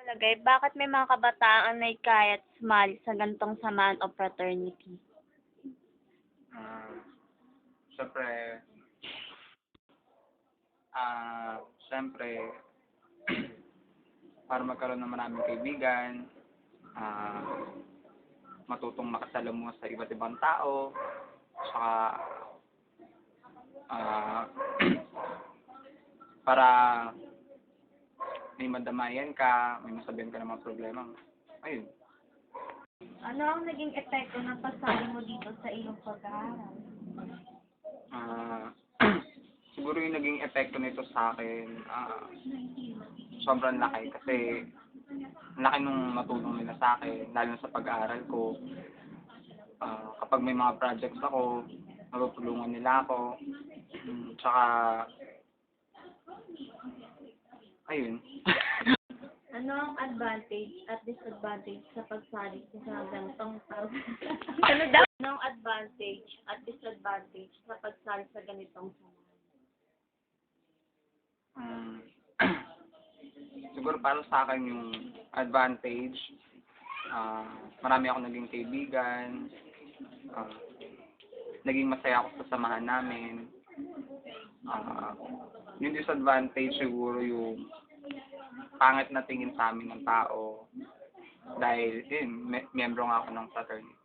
palagay, bakit may mga kabataan na hikayat sumali sa ganitong samahan o fraternity? Ah, Siyempre, siyempre, para magkaroon ng maraming kaibigan, ah, matutong makasalamuha sa iba't ibang tao, saka, ah, para may madamayan ka, may masabihan ka ng mga problema mo. Ayun. Ano ang naging epekto ng pagsali mo dito sa iyong pag-aaral? Ah, Siguro yung naging epekto nito sa akin, sobrang laki kasi ang laki nung natulong nila sa akin, lalo na sa pag-aaral ko. Kapag may mga projects ako, natutulungan nila ako. Tsaka, ayun. Ano ang advantage at disadvantage sa pagsali sa ganitong Ano ang advantage at disadvantage sa pagsali sa ganitong samahan? Mm, Siguro para sa akin yung advantage, marami ako naging kaibigan, ah, naging masaya ako sa samahan namin. Yung disadvantage siguro yung pangit na tingin sa amin ng tao dahil miyembro nga ako ng fraternity.